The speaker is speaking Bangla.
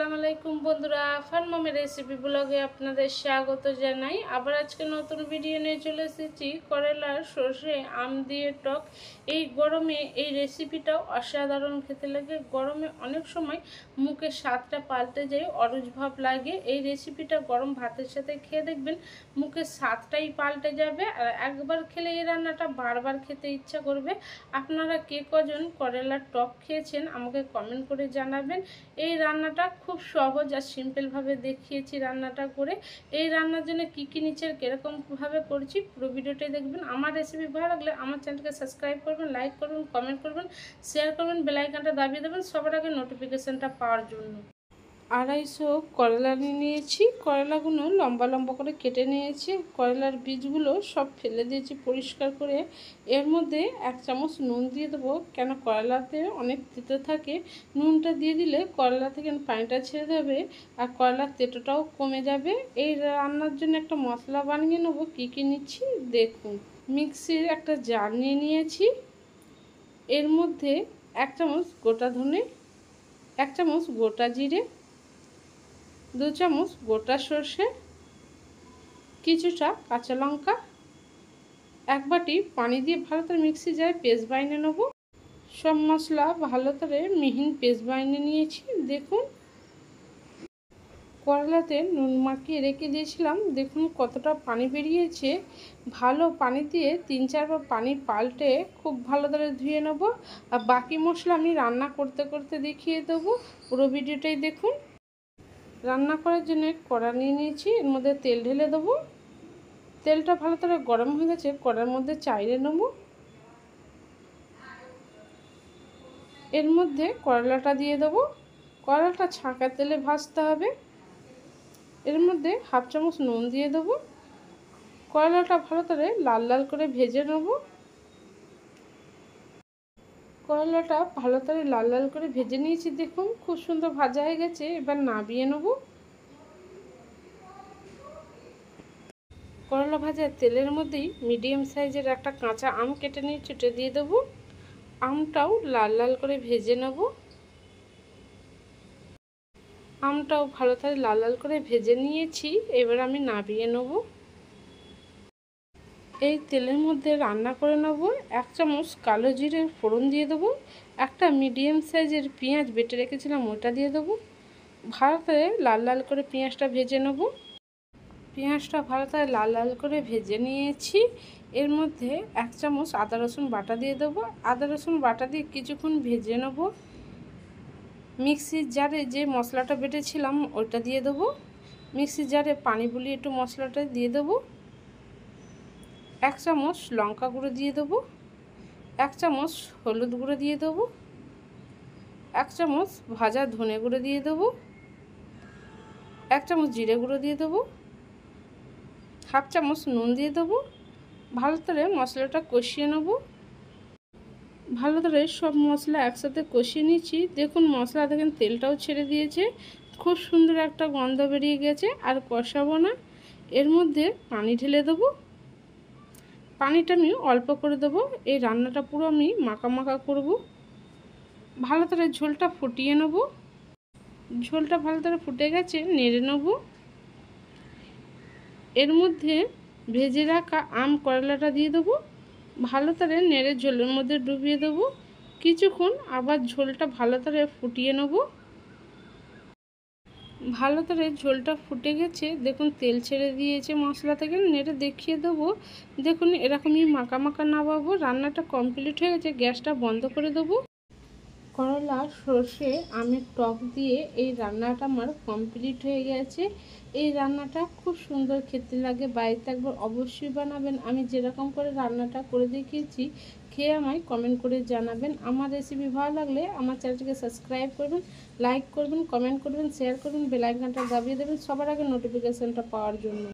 আসসালামু আলাইকুম বন্ধুরা, ফান মমি রেসিপি ব্লগে আপনাদের স্বাগত জানাই। আবার আজকে নতুন ভিডিও নিয়ে চলে এসেছি করলার সর্ষে আম দিয়ে টক। এই গরমে এই রেসিপিটাও অসাধারণ খেতে লাগে। গরমে অনেক সময় মুখের স্বাদটা পাল্টে যায়, অরুচ ভাব লাগে। এই রেসিপিটা গরম ভাতের সাথে খেয়ে দেখবেন মুখের স্বাদটাই পাল্টে যাবে, আর একবার খেলে এই রান্নাটা বারবার খেতে ইচ্ছা করবে। আপনারা কে কজন করলার টক খেয়েছেন আমাকে কমেন্ট করে জানাবেন। এই রান্নাটা খুব সহজ আর সিম্পলভাবে দেখিয়েছি রান্নাটা করে। এই রান্নার জন্য কী কী নিচের কীরকমভাবে করছি পুরো ভিডিওটাই দেখবেন। আমার রেসিপি ভালো লাগলে আমার চ্যানেলকে সাবস্ক্রাইব করবেন, লাইক করবেন, কমেন্ট করবেন, শেয়ার করবেন, বেল আইকনটা দাবিয়ে দেবেন সবার আগে নোটিফিকেশানটা পাওয়ার জন্য। 250 করলা নিয়েছি। করলাগুলো লম্বা লম্বা করে কেটে নিয়েছি। করলার বীজগুলো সব ফেলে দিয়েছি পরিষ্কার করে। এর মধ্যে 1 চামচ নুন দিয়ে দেবো, কেন করলাতে অনেক তেতো থাকে। নুনটা দিয়ে দিলে করলা থেকে পানিটা ছেড়ে দেবে আর করলার তেতোটাও কমে যাবে। এই রান্নার জন্য একটা মশলা বানিয়ে নেবো। কী কী নিচ্ছি দেখুন। মিক্সির একটা জার নিয়ে নিয়েছি। এর মধ্যে 1 চামচ গোটা ধনে, 1 চামচ গোটা জিরে, 2 চামচ গোটা সর্ষে, কিছুটা কাঁচা লঙ্কা, 1 বাটি পানি দিয়ে ভালো করে মিক্সি জারে পেস্ট বানিয়ে নেব। সব মশলা ভালো করে মিহিন পেস্ট বানিয়ে নিয়েছি। দেখুন করলাতে নুন মাখিয়ে রেখে দিয়েছিলাম, দেখুন কতটা পানি বেরিয়েছে। ভালো পানি দিয়ে 3-4 বার পানি পাল্টে খুব ভালো করে ধুয়ে নেব। আর বাকি মশলা আমি রান্না করতে করতে দেখিয়ে দেবো, পুরো ভিডিওটাই দেখুন। রান্না করার জন্য কড়া নিয়ে নিয়েছি, এর মধ্যে তেল ঢেলে দেবো। তেলটা ভালো করে গরম হয়ে গেছে, কড়ার মধ্যে চাইরে নেব। এর মধ্যে করলাটা দিয়ে দেবো। করলাটা ছাঁকা তেলে ভাজতে হবে। এর মধ্যে 1/2 চামচ নুন দিয়ে দেবো। করলাটা ভালো করে লাল লাল করে ভেজে নেব। করলাটা ভালো করে লাল লাল করে ভেজে নিয়েছি, দেখুন খুব সুন্দর ভাজা হয়ে গেছে। এবার নামিয়ে নেব। করলা ভাজার তেলের মধ্যেই মিডিয়াম সাইজের একটা কাঁচা আম কেটে নিয়ে চুটে দিয়ে দেবো। আমটাও লাল লাল করে ভেজে নেব। আমটাও ভালো করে লাল লাল করে ভেজে নিয়েছি, এবার আমি নামিয়ে নেব। এই তেলের মধ্যে রান্না করে নেব। 1 চামচ কালো জিরের ফোড়ন দিয়ে দেবো। একটা মিডিয়াম সাইজের পেঁয়াজ বেটে রেখেছিলাম, ওটা দিয়ে দেবো। ভালো করে লাল লাল করে পেঁয়াজটা ভেজে নেব। পেঁয়াজটা ভালো করে লাল লাল করে ভেজে নিয়েছি। এর মধ্যে 1 চামচ আদা রসুন বাটা দিয়ে দেবো। আদা রসুন বাটা দিয়ে কিছুক্ষণ ভেজে নেব। মিক্সির জারে যে মশলাটা বেটেছিলাম ওটা দিয়ে দেবো। মিক্সির জারে পানি বুলিয়ে একটু মশলাটা দিয়ে দেবো। 1 চামচ লঙ্কা গুঁড়ো দিয়ে দেবো। 1 চামচ হলুদ গুঁড়ো দিয়ে দেবো। 1 চামচ ভাজা ধনে গুঁড়ো দিয়ে দেবো। 1 চামচ জিরে গুঁড়ো দিয়ে দেবো। 1/2 চামচ নুন দিয়ে দেবো। ভালো করে মশলাটা কষিয়ে নেব। ভালো করে সব মশলা একসাথে কষিয়ে নিচ্ছি। দেখুন মশলা দেখেন তেলটাও ছেড়ে দিয়েছে, খুব সুন্দর একটা গন্ধ বেরিয়ে গেছে। আর কষাবো না, এর মধ্যে পানি ঢেলে দেবো। পানিটা আমি অল্প করে দেবো। এই রান্নাটা পুরো আমি মাখা মাখা করব। ভালো করে ঝোলটা ফুটিয়ে নেব। ঝোলটা ভালো করে ফুটে গেছে, নেড়ে নেব। এর মধ্যে ভেজে রাখা আম করলাটা দিয়ে দেবো। ভালো করে নেড়ে ঝোলের মধ্যে ডুবিয়ে দেবো। কিছুক্ষণ আবার ঝোলটা ভালো করে ফুটিয়ে নেব। ভালো করে ঝোলটা ফুটে গেছে, দেখুন তেল ছেড়ে দিয়েছে মশলা থেকে। নেড়ে দেখিয়ে দেবো। দেখুন এরকমই মাখা মাখা নামাবো। রান্নাটা কমপ্লিট হয়ে গেছে, গ্যাসটা বন্ধ করে দেবো। করলা সর্ষে আমের টক দিয়ে এই রান্নাটা আমার কমপ্লিট হয়ে গেছে। এই রান্নাটা খুব সুন্দর খেতে লাগে, বাড়িতে একবার অবশ্যই বানাবেন। আমি যেরকম করে রান্নাটা করে দেখিয়েছি, খেয়ে আমায় কমেন্ট করে জানাবেন। আমার রেসিপি ভালো লাগলে আমার চ্যানেলটিকে সাবস্ক্রাইব করবেন, লাইক করবেন, কমেন্ট করবেন, শেয়ার করবেন, বেল আইকনটা দাবিয়ে দেবেন সবার আগে নোটিফিকেশানটা পাওয়ার জন্য।